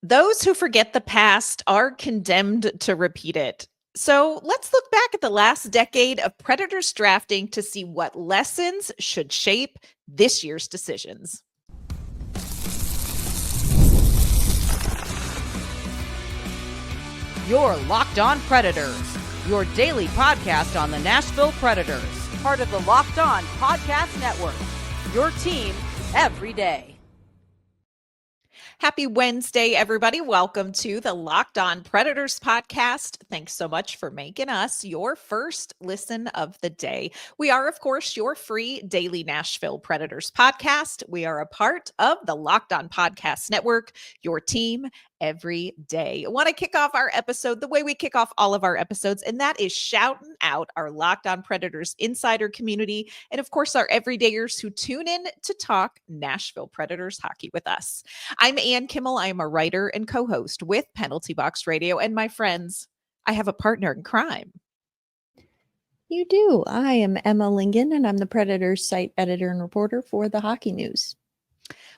Those who forget the past are condemned to repeat it. So let's look back at the last decade of Predators drafting to see what lessons should shape this year's decisions. You're Locked On Predators, your daily podcast on the Nashville Predators, part of the Locked On Podcast Network, your team every day. Happy Wednesday, everybody. Welcome to the Locked On Predators podcast. Thanks so much for making us your first listen of the day. We are, of course, your free daily Nashville Predators podcast. We are a part of the Locked On Podcast Network, your team every day. I want to kick off our episode the way we kick off all of our episodes, and that is shouting out our Locked On Predators insider community and, of course, our everydayers who tune in to talk Nashville Predators hockey with us. I'm Kimmel. I am a writer and co-host with Penalty Box Radio, and my friends, I have a partner in crime. You do. I am Emma Lingan, and I'm the Predators site editor and reporter for the Hockey News.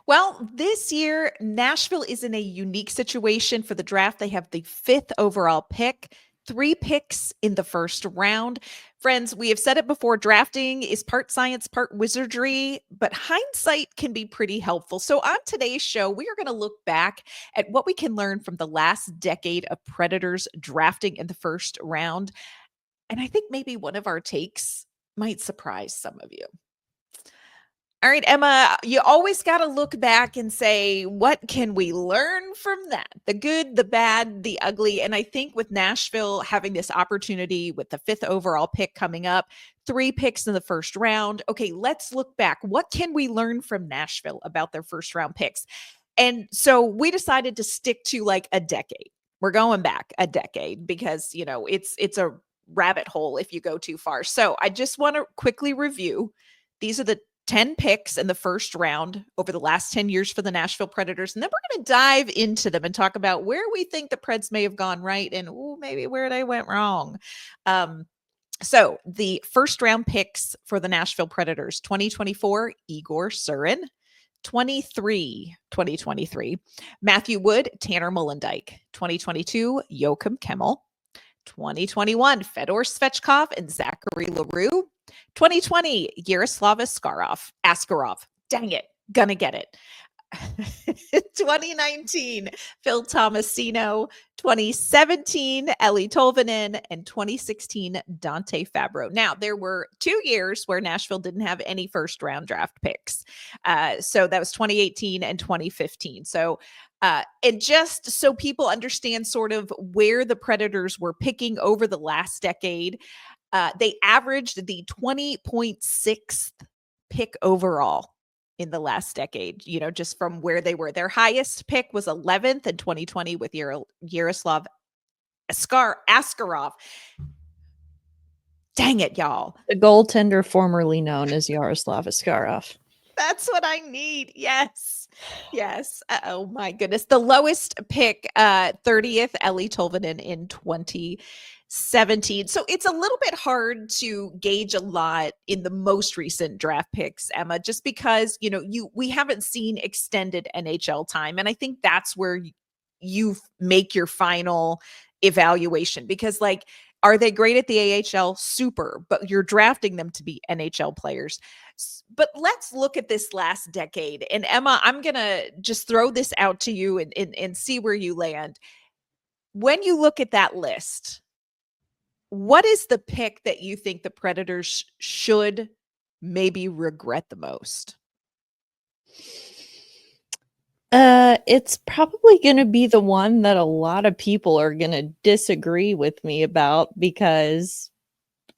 Well, this year, Nashville is in a unique situation for the draft. They have the 5th overall pick, 3 picks in the first round. Friends, we have said it before, drafting is part science, part wizardry, but hindsight can be pretty helpful. So on today's show, we are going to look back at what we can learn from the last decade of Predators drafting in the first round. And I think maybe one of our takes might surprise some of you. All right, Emma, you always got to look back and say, what can we learn from that? The good, the bad, the ugly. And I think with Nashville having this opportunity with the 5th overall pick coming up, 3 picks in the first round. Okay, let's look back. What can we learn from Nashville about their first round picks? And so we decided to stick to like a decade. We're going back a decade because, you know, it's a rabbit hole if you go too far. So I just want to quickly review. These are the 10 picks in the first round over the last 10 years for the Nashville Predators. And then we're going to dive into them and talk about where we think the Preds may have gone right and maybe where they went wrong. So the first round picks for the Nashville Predators, 2024, Igor Surin. 2023, Matthew Wood, Tanner Molendyk. 2022, Joachim Kimmel. 2021, Fedor Svechkov and Zachary LaRue. 2020, Yaroslav Askarov. Dang it. Gonna get it. 2019, Phil Tomasino. 2017, Eli Tolvanen. And 2016, Dante Fabro. Now, there were 2 years where Nashville didn't have any first round draft picks. So that was 2018 and 2015. So and just so people understand sort of where the Predators were picking over the last decade, they averaged the 20.6th pick overall in the last decade, you know, just from where they were. Their highest pick was 11th in 2020 with Yaroslav Askarov. Dang it, y'all. The goaltender formerly known as Yaroslav Askarov. That's what I need. Yes. Oh my goodness. The lowest pick, 30th, Eli Tolvanen in 2017. So it's a little bit hard to gauge a lot in the most recent draft picks, Emma, just because, you know, we haven't seen extended NHL time. And I think that's where you make your final evaluation because, like, are they great at the AHL? Super, but you're drafting them to be NHL players. But let's look at this last decade. And Emma, I'm going to just throw this out to you and see where you land. When you look at that list, what is the pick that you think the Predators should maybe regret the most? It's probably going to be the one that a lot of people are going to disagree with me about because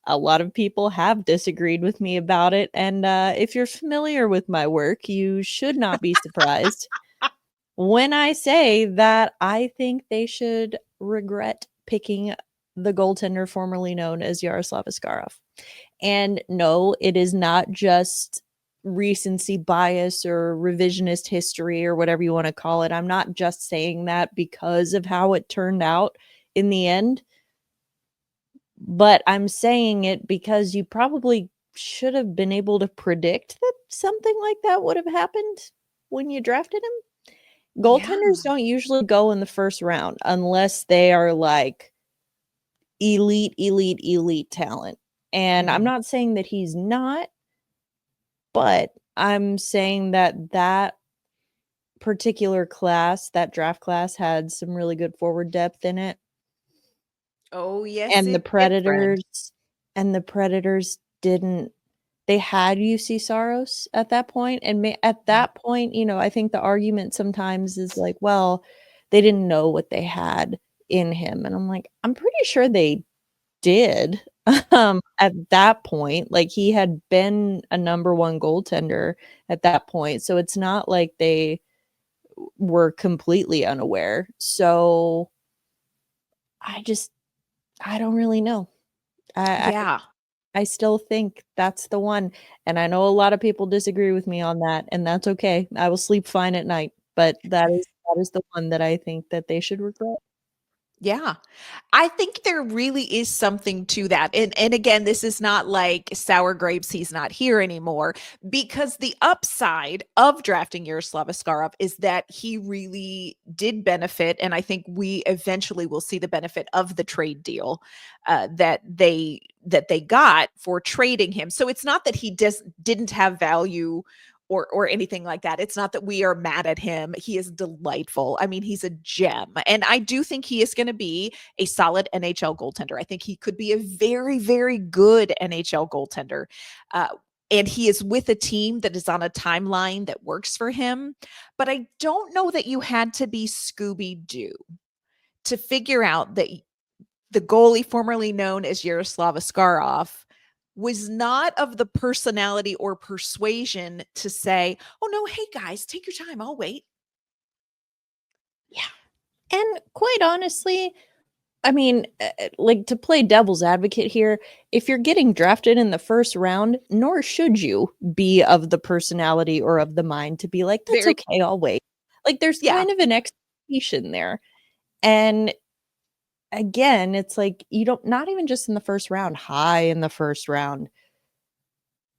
a lot of people have disagreed with me about it. And if you're familiar with my work, you should not be surprised when I say that I think they should regret picking the goaltender formerly known as Yaroslav Askarov. And no, it is not just recency bias or revisionist history or whatever you want to call it. I'm not just saying that because of how it turned out in the end, but I'm saying it because you probably should have been able to predict that something like that would have happened when you drafted him. Yeah. Goaltenders don't usually go in the first round unless they are like elite talent. And I'm Mhm. not saying that he's not, but I'm saying that that particular class, that draft class, had some really good forward depth in it. Oh, yes, And it did, friend. the Predators didn't, they had UC Saros at that point, and at that point, you know, I think the argument sometimes is like, well, they didn't know what they had in him, and I'm like, I'm pretty sure they did, at that point. Like, he had been a number 1 goaltender at that point, so it's not like they were completely unaware. So, I just I don't really know. I Yeah. I still think that's the one, and I know a lot of people disagree with me on that, and that's okay. I will sleep fine at night, but that is the one that I think that they should regret. Yeah. I think there really is something to that. And again, this is not like sour grapes, he's not here anymore, because the upside of drafting Yaroslav Askarov is that he really did benefit. And I think we eventually will see the benefit of the trade deal that they got for trading him. So it's not that he didn't have value or anything like that. It's not that we are mad at him. He is delightful. I mean, he's a gem. And I do think he is going to be a solid NHL goaltender. I think he could be a very, very good NHL goaltender. And he is with a team that is on a timeline that works for him. But I don't know that you had to be Scooby Doo to figure out that the goalie formerly known as Yaroslav Askarov was not of the personality or persuasion to say, "Oh no, hey guys, take your time, I'll wait." Yeah. And quite honestly, I mean, like, to play devil's advocate here, if you're getting drafted in the first round, nor should you be of the personality or of the mind to be like, "That's Very okay, I'll wait." Like, there's yeah. kind of an expectation there. And again, it's like, you don't, not even just in the first round, high in the first round.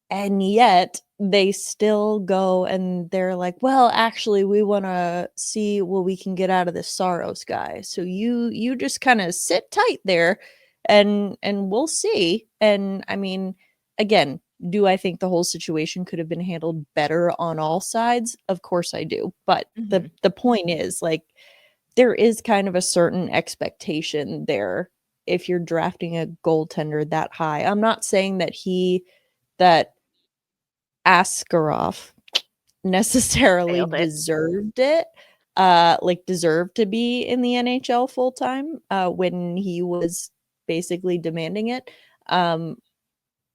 And yet they still go and they're like, "Well, actually, we wanna see what we can get out of this Saros guy. So you just kinda sit tight there and we'll see." And I mean, again, do I think the whole situation could have been handled better on all sides? Of course I do. But the Mhm. the point is, like, there is kind of a certain expectation there if you're drafting a goaltender that high. I'm not saying that Askarov necessarily Nailed it. deserved it, like, deserved to be in the NHL full time, when he was basically demanding it. Um,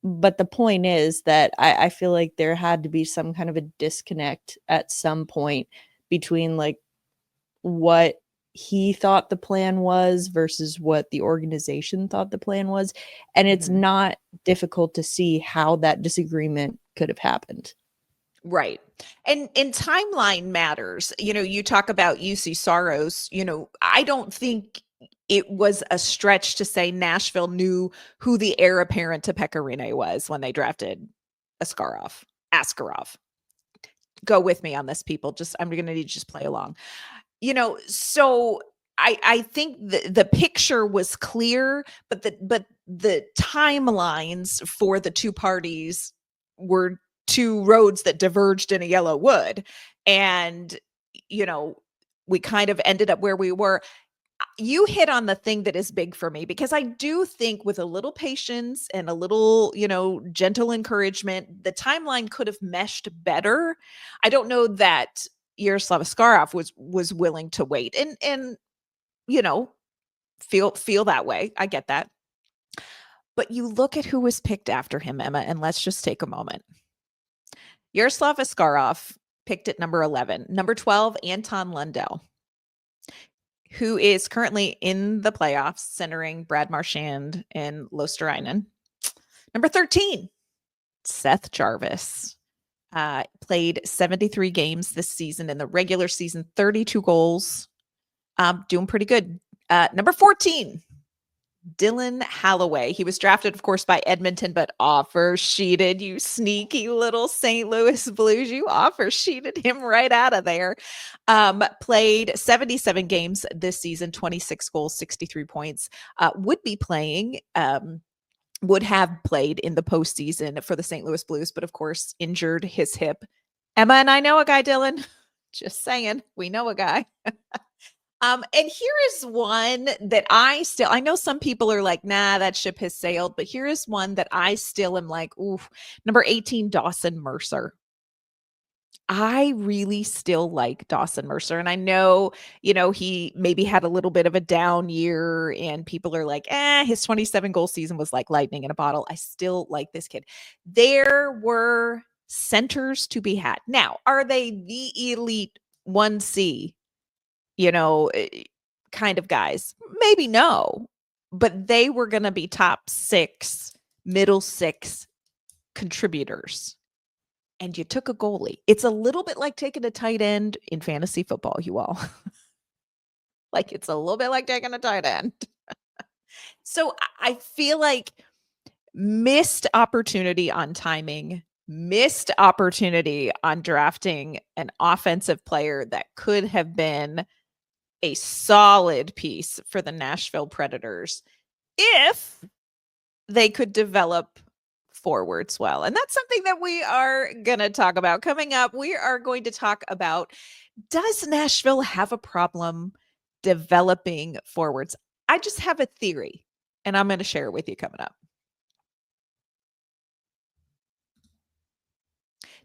but the point is that I feel like there had to be some kind of a disconnect at some point between, like, what he thought the plan was versus what the organization thought the plan was, and it's Mhm. not difficult to see how that disagreement could have happened. Right. And timeline matters. You know, you talk about UC Saros, I don't think it was a stretch to say Nashville knew who the heir apparent to Pecorine was when they drafted Askarov. Go with me on this, people. Just I'm gonna need you to just play along. So I think the picture was clear, but the timelines for the two parties were two roads that diverged in a yellow wood. And you know, we kind of ended up where we were. You hit on the thing that is big for me, because I do think with a little patience and a little, gentle encouragement, the timeline could have meshed better. I don't know that Yaroslav Askarov was willing to wait and you know feel that way. I get that. But you look at who was picked after him, Emma, and let's just take a moment. Yaroslav Askarov picked at number 11, number 12, Anton Lundell, who is currently in the playoffs, centering Brad Marchand and Losterainen. Number 13, Seth Jarvis. Played 73 games this season in the regular season, 32 goals. Doing pretty good. Number 14, Dylan Holloway. He was drafted, of course, by Edmonton, but offer sheeted, you sneaky little St. Louis Blues. You offer sheeted him right out of there. Played 77 games this season, 26 goals, 63 points. Would have played in the postseason for the St. Louis Blues, but of course, injured his hip. Emma and I know a guy, Dylan. Just saying, we know a guy. And here is one that I know some people are like, nah, that ship has sailed, but here is one that I still am like, ooh, number 18, Dawson Mercer. I really still like Dawson Mercer. And I know, he maybe had a little bit of a down year and people are like, his 27 goal season was like lightning in a bottle. I still like this kid. There were centers to be had. Now, are they the elite 1C, kind of guys? Maybe no, but they were going to be top 6, middle 6 contributors. And you took a goalie. It's a little bit like taking a tight end in fantasy football, you all. Like it's a little bit like taking a tight end. So I feel like missed opportunity on timing, missed opportunity on drafting an offensive player that could have been a solid piece for the Nashville Predators if they could develop forwards well. And that's something that we are going to talk about coming up. We are going to talk about, does Nashville have a problem developing forwards? I just have a theory, and I'm going to share it with you coming up.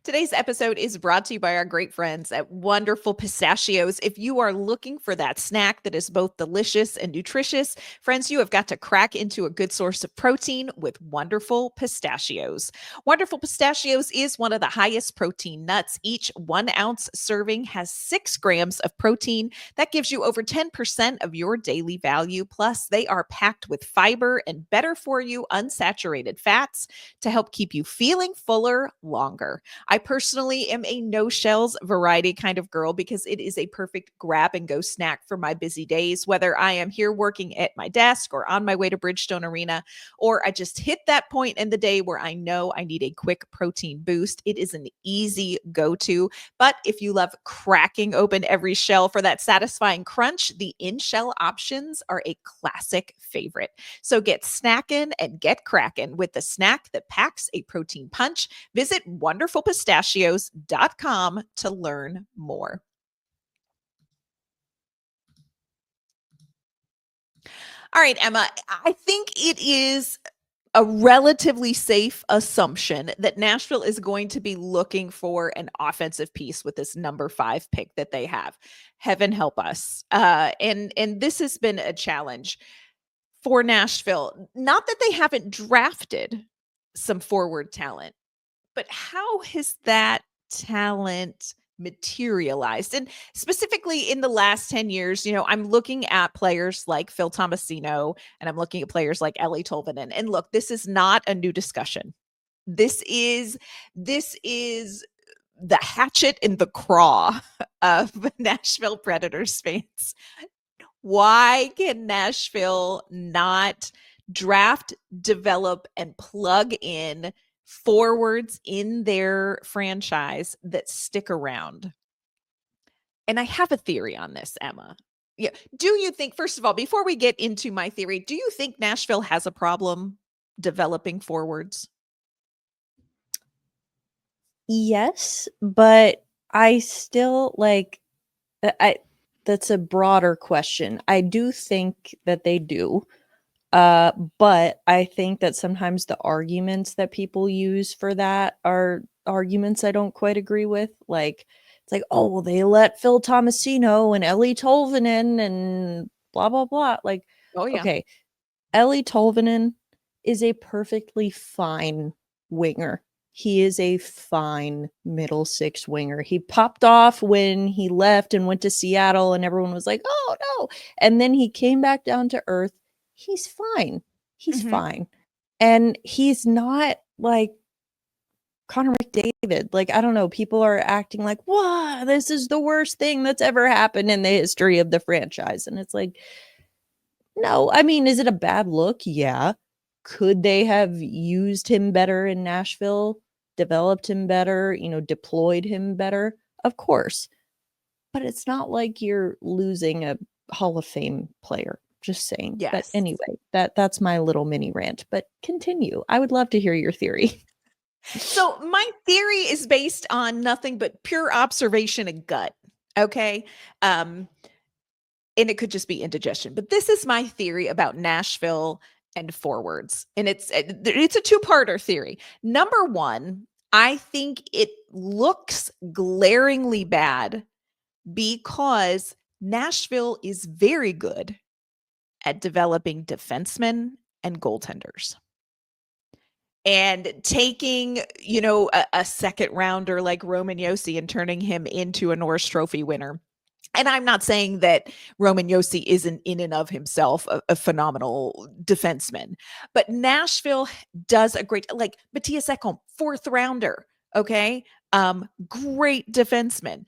Today's episode is brought to you by our great friends at Wonderful Pistachios. If you are looking for that snack that is both delicious and nutritious, friends, you have got to crack into a good source of protein with Wonderful Pistachios. Wonderful Pistachios is one of the highest protein nuts. Each 1 ounce serving has 6 grams of protein. That gives you over 10% of your daily value. Plus, they are packed with fiber and better for you unsaturated fats to help keep you feeling fuller longer. I personally am a no shells variety kind of girl because it is a perfect grab and go snack for my busy days, whether I am here working at my desk or on my way to Bridgestone Arena, or I just hit that point in the day where I know I need a quick protein boost. It is an easy go-to, but if you love cracking open every shell for that satisfying crunch, the in-shell options are a classic favorite. So get snacking and get cracking with the snack that packs a protein punch. Visit wonderfulpistachios.com to learn more. All right, Emma, I think it is a relatively safe assumption that Nashville is going to be looking for an offensive piece with this number 5 pick that they have. Heaven help us. And this has been a challenge for Nashville. Not that they haven't drafted some forward talent, but how has that talent materialized? And specifically in the last 10 years, I'm looking at players like Phil Tomasino and I'm looking at players like Eeli Tolvanen. And look, this is not a new discussion. This is the hatchet in the craw of Nashville Predators fans. Why can Nashville not draft, develop, and plug in forwards in their franchise that stick around? And I have a theory on this, Emma. Yeah. Do you think, first of all, before we get into my theory, do you think Nashville has a problem developing forwards? Yes, but I still that's a broader question. I do think that they do. But I think that sometimes the arguments that people use for that are arguments I don't quite agree with. Like, it's like, oh, well, they let Phil Tomasino and Eeli Tolvanen and blah, blah, blah. Like, Oh, yeah. okay, Eeli Tolvanen is a perfectly fine winger. He is a fine middle 6 winger. He popped off when he left and went to Seattle and everyone was like, oh, no. And then he came back down to earth. He's fine. He's fine. And he's not like Connor McDavid. Like, I don't know. People are acting like, wow, this is the worst thing that's ever happened in the history of the franchise. And it's like, No, I mean, is it a bad look? Yeah. Could they have used him better in Nashville, developed him better, deployed him better? Of course. But it's not like you're losing a Hall of Fame player. Just saying. But Yes. anyway, that's my little mini rant. But continue. I would love to hear your theory. So my theory is based on nothing but pure observation and gut. Okay. And it could just be indigestion, but this is my theory about Nashville and forwards. And it's a two-parter theory. Number one, I think it looks glaringly bad because Nashville is very good at developing defensemen and goaltenders. And taking, a second rounder like Roman Josi and turning him into a Norris Trophy winner. And I'm not saying that Roman Josi isn't in and of himself a phenomenal defenseman, but Nashville does a great, like Matthias Ekholm, fourth rounder. Okay. Great defenseman.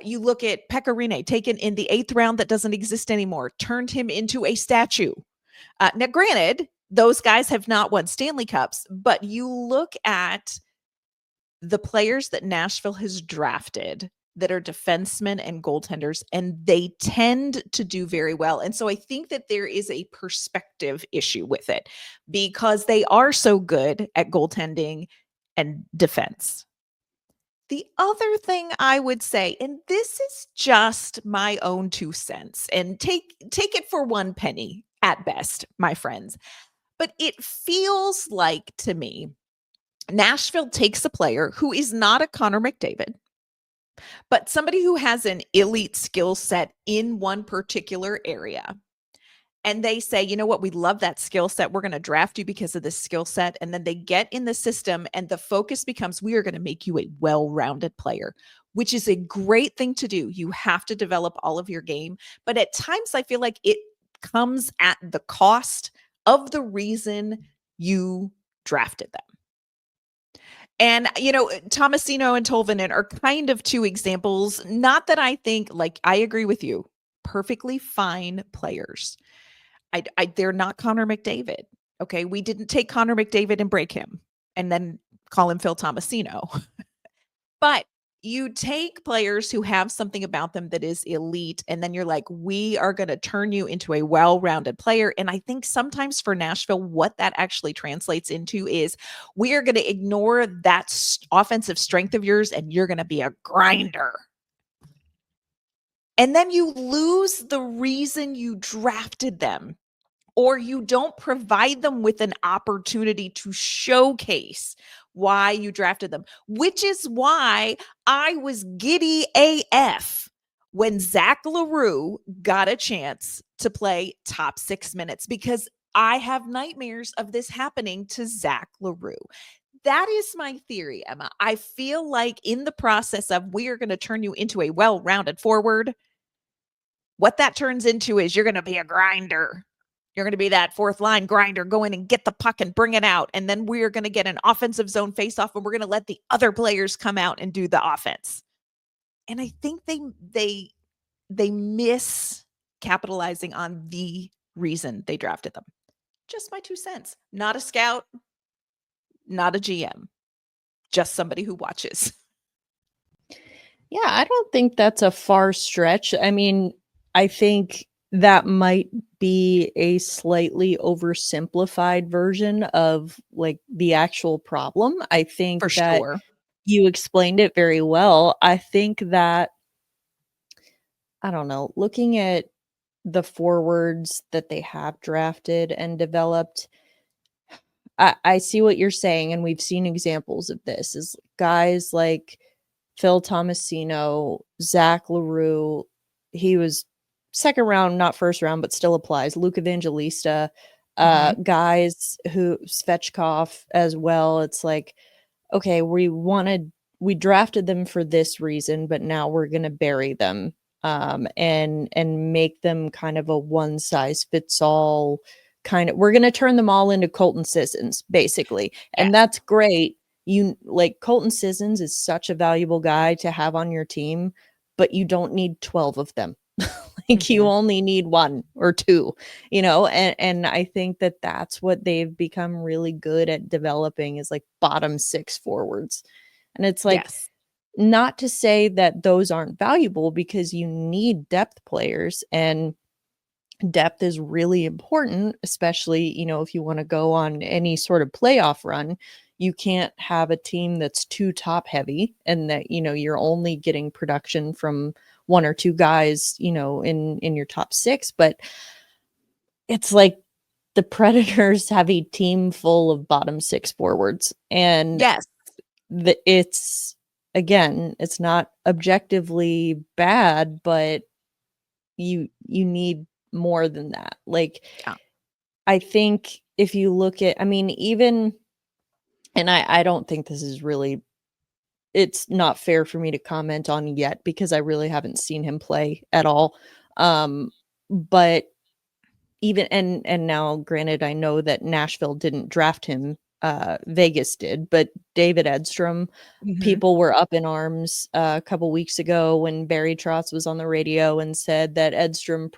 You look at Pekka Rinne, taken in the 8th round that doesn't exist anymore, turned him into a statue. Now, granted, those guys have not won Stanley Cups, but you look at the players that Nashville has drafted that are defensemen and goaltenders, and they tend to do very well. And so I think that there is a perspective issue with it because they are so good at goaltending and defense. The other thing I would say, and this is just my own 2 cents, and take it for 1 penny at best, my friends, but it feels like to me, Nashville takes a player who is not a Connor McDavid, but somebody who has an elite skill set in one particular area. And they say, you know what, we love that skill set. We're going to draft you because of this skill set. And then they get in the system and the focus becomes, we are going to make you a well-rounded player, which is a great thing to do. You have to develop all of your game. But at times I feel like it comes at the cost of the reason you drafted them. And, Tomasino and Tolvanen are kind of 2 examples. Not that I think, like, I agree with you, perfectly fine players. They're not Connor McDavid. Okay. We didn't take Connor McDavid and break him and then call him Phil Tomasino. But you take players who have something about them that is elite, and then you're like, we are going to turn you into a well-rounded player. And I think sometimes for Nashville, what that actually translates into is we are going to ignore that offensive strength of yours, and you're going to be a grinder. And then you lose the reason you drafted them, or you don't provide them with an opportunity to showcase why you drafted them, which is why I was giddy AF when Zach LaRue got a chance to play top 6 minutes, because I have nightmares of this happening to Zach LaRue. That is my theory, Emma. I feel like in the process of we are going to turn you into a well-rounded forward, what that turns into is you're going to be a grinder. You're going to be that 4th line grinder, go in and get the puck and bring it out. And then we're going to get an offensive zone faceoff, and we're going to let the other players come out and do the offense. And I think they miss capitalizing on the reason they drafted them. Just my 2 cents. Not a scout, not a GM, just somebody who watches. Yeah, I don't think that's a far stretch. I mean, I think that might be a slightly oversimplified version of like the actual problem. I think For that sure. you explained it very well. I think that, I don't know, looking at the forwards that they have drafted and developed, I see what you're saying, and we've seen examples of this, is guys like Phil Tomasino, Zach LaRue, he was 2nd round, not 1st round, but still applies. Luke Evangelista, guys who Svechkov as well. It's like, okay, we drafted them for this reason, but now we're going to bury them, and make them kind of a one size fits all kind of, we're going to turn them all into Colton Sissons basically. And that's great. Colton Sissons is such a valuable guy to have on your team, but you don't need 12 of them. Like you only need one or two, and I think that that's what they've become really good at developing is like bottom six forwards. And it's like, Yes. not to say that those aren't valuable because you need depth players, and depth is really important, especially, if you want to go on any sort of playoff run. You can't have a team that's too top heavy and that, you're only getting production from one or two guys, in your top six. But it's like the Predators have a team full of bottom six forwards, and Yes. it's, again, it's not objectively bad, but you need more than that. Like, Yeah. I think if you look at, I mean, even, and I don't think this is really, it's not fair for me to comment on yet because I really haven't seen him play at all. But even, and now granted, I know that Nashville didn't draft him, Vegas did, but David Edstrom, Mhm. people were up in arms a couple weeks ago when Barry Trotz was on the radio and said that Edstrom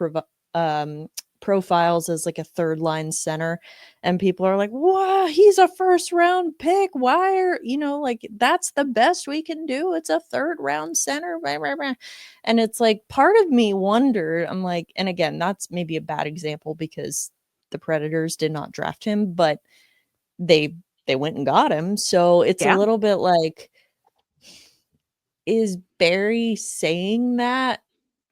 profiles as like a third line center, and people are like, wow, he's a first round pick, why are like, that's the best we can do, it's a third round center, blah, blah, blah. And it's like, part of me wondered, I'm like, and again, that's maybe a bad example because the Predators did not draft him, but they went and got him, so it's a Yeah. little bit like, is Barry saying that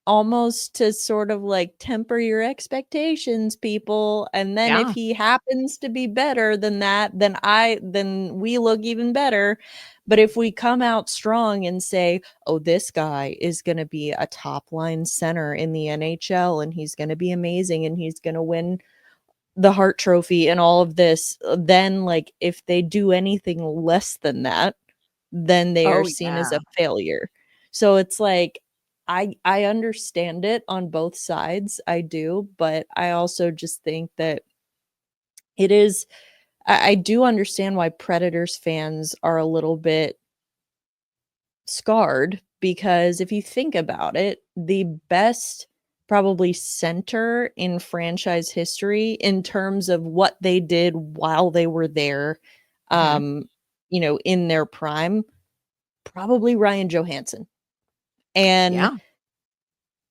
almost to sort of like temper your expectations, people, and then if Yeah. he happens to be better than that, then we look even better. But if we come out strong and say, oh, this guy is going to be a top line center in the NHL and he's going to be amazing and he's going to win the Hart Trophy and all of this, then like if they do anything less than that, then they are Oh, seen as yeah. a failure. So it's like, I understand it on both sides, I do, but I also just think that it is, I do understand why Predators fans are a little bit scarred, because if you think about it, the best probably center in franchise history in terms of what they did while they were there, Mhm. in their prime, probably Ryan Johansson. And Yeah.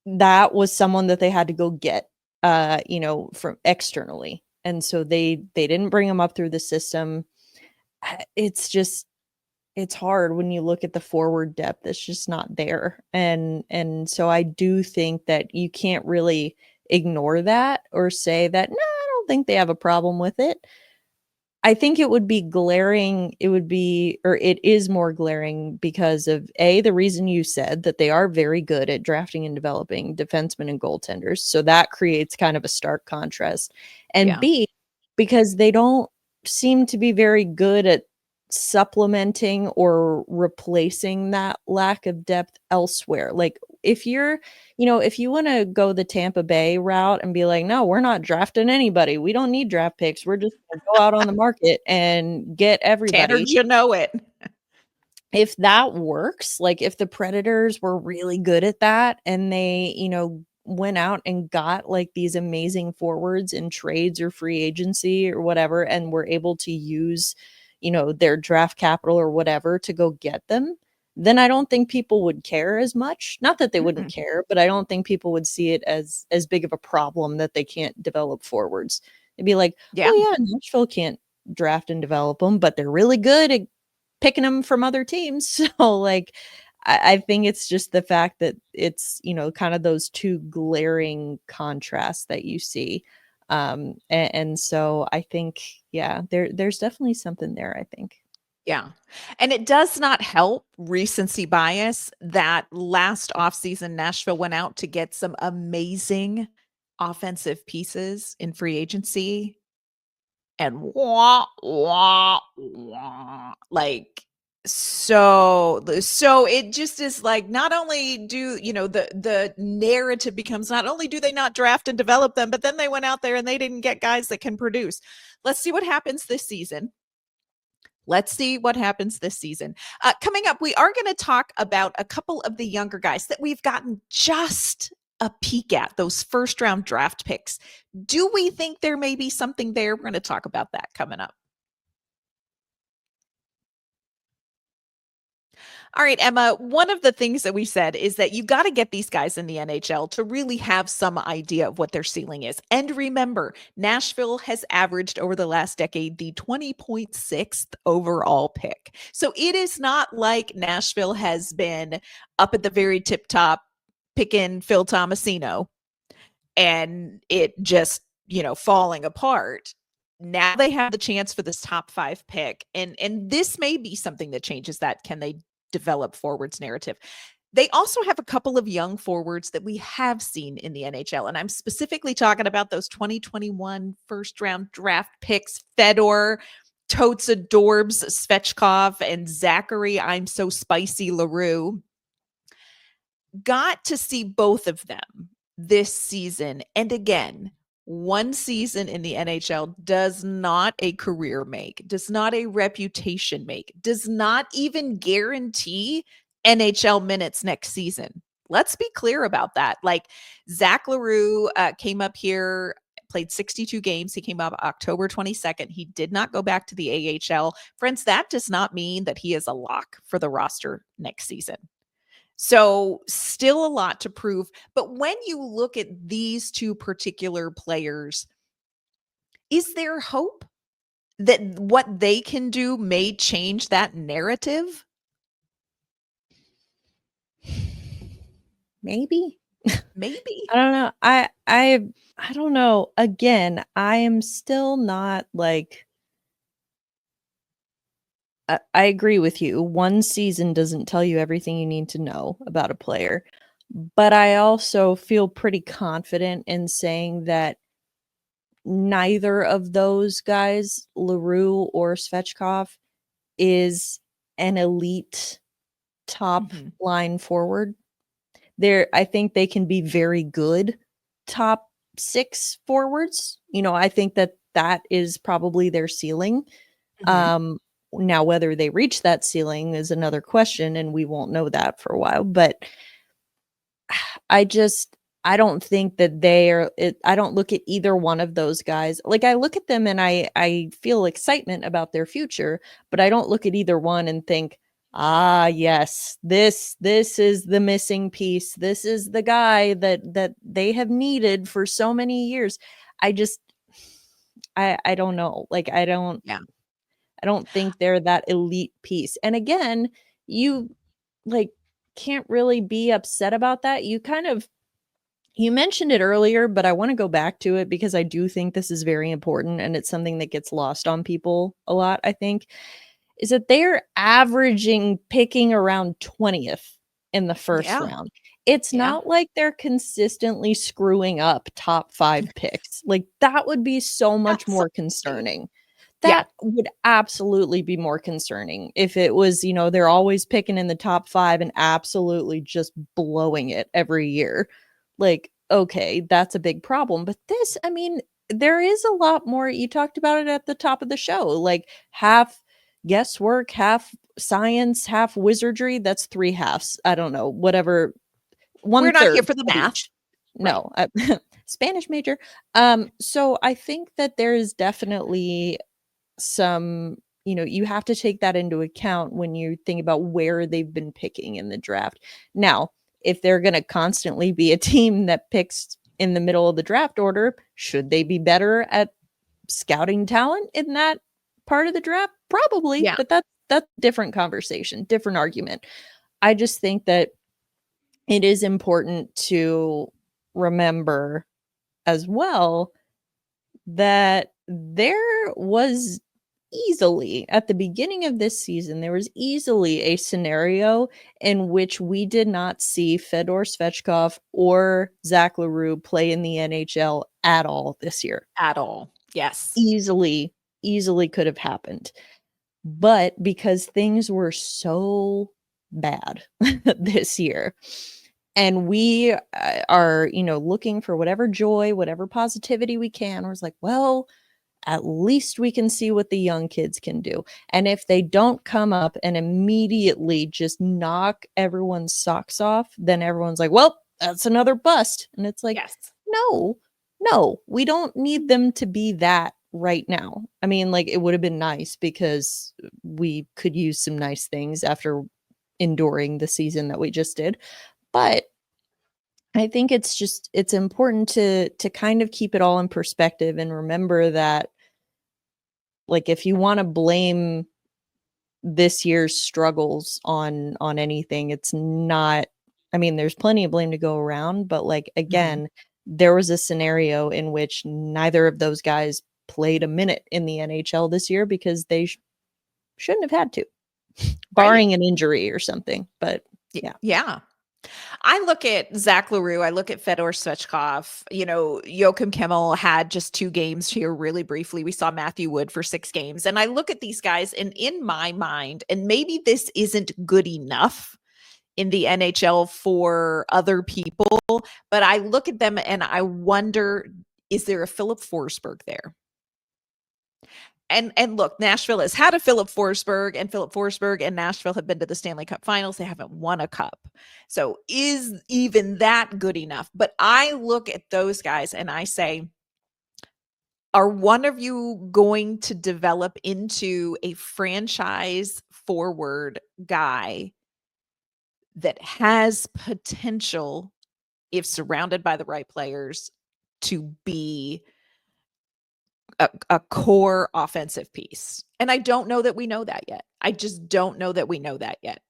that was someone that they had to go get, from externally. And so they didn't bring him up through the system. It's just, it's hard when you look at the forward depth. It's just not there. And so I do think that you can't really ignore that or say that, no, I don't think they have a problem with it. I think it would be glaring. It would be, or it is more glaring because of the reason you said, that they are very good at drafting and developing defensemen and goaltenders. So that creates kind of a stark contrast. And Yeah. B, because they don't seem to be very good at supplementing or replacing that lack of depth elsewhere. Like if you're, if you want to go the Tampa Bay route and be like, no, we're not drafting anybody, we don't need draft picks, we're just going to go out on the market and get Tanner, everybody. you know it. If that works, like if the Predators were really good at that and they, went out and got like these amazing forwards in trades or free agency or whatever, and were able to use, their draft capital or whatever to go get them, then I don't think people would care as much. Not that they wouldn't Mm-mm. care, but I don't think people would see it as big of a problem that they can't develop forwards. They'd be like, Yeah. well, yeah, Nashville can't draft and develop them, but they're really good at picking them from other teams. So like, I think it's just the fact that it's, kind of those two glaring contrasts that you see. And so I think, yeah, there's definitely something there, I think. Yeah. And it does not help recency bias that last offseason Nashville went out to get some amazing offensive pieces in free agency and like so it just is like, not only do the narrative becomes, not only do they not draft and develop them, but then they went out there and they didn't get guys that can produce. Let's see what happens this season. Coming up, we are going to talk about a couple of the younger guys that we've gotten just a peek at, those first round draft picks. Do we think there may be something there? We're going to talk about that coming up. All right, Emma, one of the things that we said is that you got to get these guys in the NHL to really have some idea of what their ceiling is. And remember, Nashville has averaged over the last decade the 20.6th overall pick. So it is not like Nashville has been up at the very tip top picking Phil Tomasino and it just, falling apart. Now they have the chance for this top 5 pick, and this may be something that changes that. Can they develop forwards narrative? They also have a couple of young forwards that we have seen in the NHL, and I'm specifically talking about those 2021 first round draft picks, Fedor, totes adorbs Svechkov, and Zachary, I'm so spicy LaRue. Got to see both of them this season. And again, one season in the NHL does not a career make, does not a reputation make, does not even guarantee NHL minutes next season. Let's be clear about that. Like Zach LaRue came up here, played 62 games. He came up October 22nd. He did not go back to the AHL. Friends, that does not mean that he is a lock for the roster next season. So still a lot to prove. But when you look at these two particular players, is there hope that what they can do may change that narrative? Maybe. Maybe. I don't know. I don't know. Again, I am still not like I agree with you. One season doesn't tell you everything you need to know about a player. But I also feel pretty confident in saying that neither of those guys, LaRue or Svechkov, is an elite top line forward. I think they can be very good top 6 forwards. I think that is probably their ceiling. Now, whether they reach that ceiling is another question, and we won't know that for a while. But I don't think that I don't look at either one of those guys. Like, I look at them and I feel excitement about their future, but I don't look at either one and think, yes, this is the missing piece. This is the guy that they have needed for so many years. I don't know. Like, I don't think they're that elite piece. And again, you can't really be upset about that. You mentioned it earlier, but I want to go back to it because I do think this is very important, and it's something that gets lost on people a lot, I think, is that they're picking around 20th in the first round. It's not like they're consistently screwing up top 5 picks. Like, that would be so much more concerning. That would absolutely be more concerning if it was, they're always picking in the top 5 and absolutely just blowing it every year. Like, okay, that's a big problem. But this, there is a lot more. You talked about it at the top of the show, like half guesswork, half science, half wizardry. That's 3 halves. I don't know, whatever. We're not here for the math. No, Spanish major. So I think that there is definitely some, you have to take that into account when you think about where they've been picking in the draft. Now, if they're going to constantly be a team that picks in the middle of the draft order, should they be better at scouting talent in that part of the draft? Probably, but that's a different conversation, different argument. I just think that it is important to remember as well that there was easily, at the beginning of this season, there was easily a scenario in which we did not see Fedor Svechkov or Zach LaRue play in the NHL at all this year. At all. Yes. Easily could have happened. But because things were so bad this year, and we are, looking for whatever joy, whatever positivity we can, I was like, well, at least we can see what the young kids can do. And if they don't come up and immediately just knock everyone's socks off, then everyone's like, well, that's another bust. And it's like, Yes. no, we don't need them to be that right now. I mean, like, it would have been nice because we could use some nice things after enduring the season that we just did. But I think it's important to kind of keep it all in perspective and remember that, like, if you want to blame this year's struggles on anything, it's not, I mean, there's plenty of blame to go around, but like, again, there was a scenario in which neither of those guys played a minute in the NHL this year because they shouldn't have had to, barring an injury or something. But yeah. I look at Zach LaRue, I look at Fedor Svechkov, Joachim Kimmel had just 2 games here really briefly. We saw Matthew Wood for 6 games. And I look at these guys, and in my mind, and maybe this isn't good enough in the NHL for other people, but I look at them and I wonder, is there a Philip Forsberg there? And look, Nashville has had a Philip Forsberg, and Philip Forsberg and Nashville have been to the Stanley Cup Finals. They haven't won a cup. So is even that good enough? But I look at those guys and I say, are one of you going to develop into a franchise forward guy that has potential, if surrounded by the right players, to be a core offensive piece? And I don't know that we know that yet. I just don't know that we know that yet.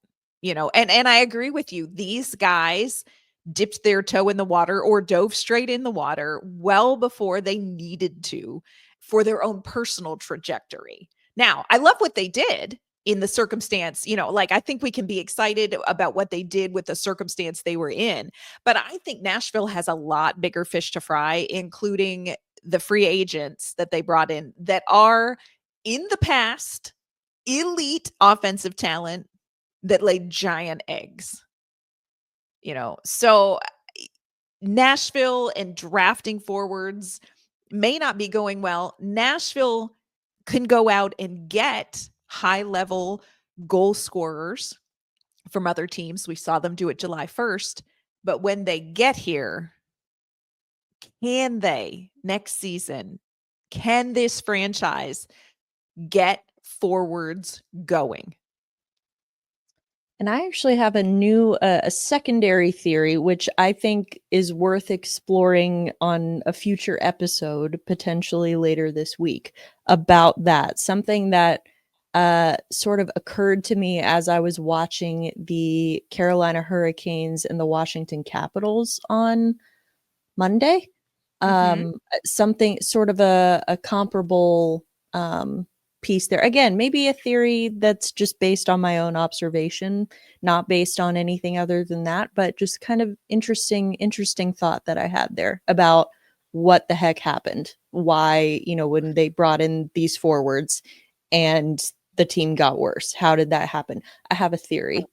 And I agree with you. These guys dipped their toe in the water or dove straight in the water well before they needed to for their own personal trajectory. Now, I love what they did in the circumstance, like, I think we can be excited about what they did with the circumstance they were in. But I think Nashville has a lot bigger fish to fry, including the free agents that they brought in that are in the past elite offensive talent that laid giant eggs. So Nashville and drafting forwards may not be going well. Nashville can go out and get high level goal scorers from other teams. We saw them do it July 1st, but when they get here, can they next season, can this franchise get forwards going? And I actually have a secondary theory, which I think is worth exploring on a future episode, potentially later this week, about that. Something that sort of occurred to me as I was watching the Carolina Hurricanes and the Washington Capitals on Monday. Something sort of a comparable piece there. Again, maybe a theory that's just based on my own observation, not based on anything other than that, but just kind of interesting thought that I had there about what the heck happened. Why, when they brought in these forwards and the team got worse. How did that happen? I have a theory.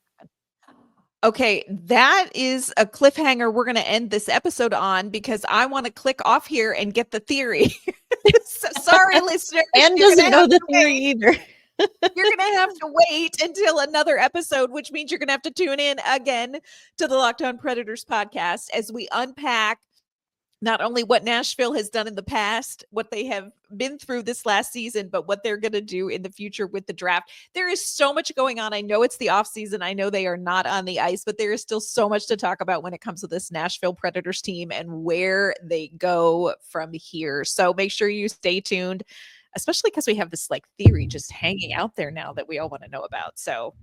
Okay, that is a cliffhanger we're going to end this episode on, because I want to click off here and get the theory. Sorry, listeners. Anne doesn't know the theory either. You're going to have to wait until another episode, which means you're going to have to tune in again to the Locked On Predators podcast as we unpack not only what Nashville has done in the past, what they have been through this last season, but what they're going to do in the future with the draft. There is so much going on. I know it's the off season. I know they are not on the ice, but there is still so much to talk about when it comes to this Nashville Predators team and where they go from here. So make sure you stay tuned, especially because we have this theory just hanging out there now that we all want to know about. So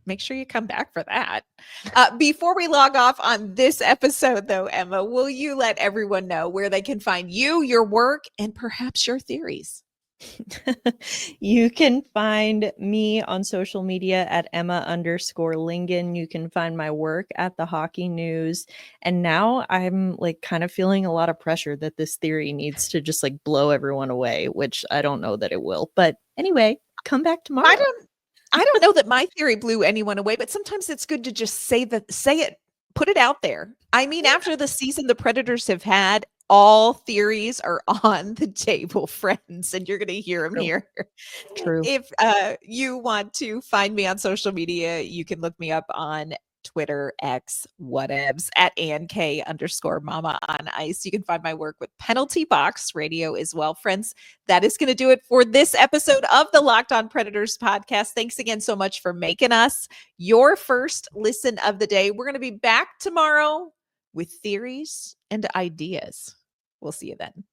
make sure you come back for that. Before we log off on this episode, though, Emma, will you let everyone know where they can find you, your work, and perhaps your theories? You can find me on social media at Emma_Lingan. You can find my work at the Hockey News. And now I'm kind of feeling a lot of pressure that this theory needs to just blow everyone away, which I don't know that it will. But anyway, come back tomorrow. I don't know that my theory blew anyone away, but sometimes it's good to just say it, put it out there. I mean, after the season the Predators have had, all theories are on the table, friends, and you're going to hear them here. True. If you want to find me on social media, you can look me up on Twitter, X, whatevs, at @ANK_mama on ice. You can find my work with Penalty Box Radio as well. Friends, that is going to do it for this episode of the Locked On Predators podcast. Thanks again so much for making us your first listen of the day. We're going to be back tomorrow with theories and ideas. We'll see you then.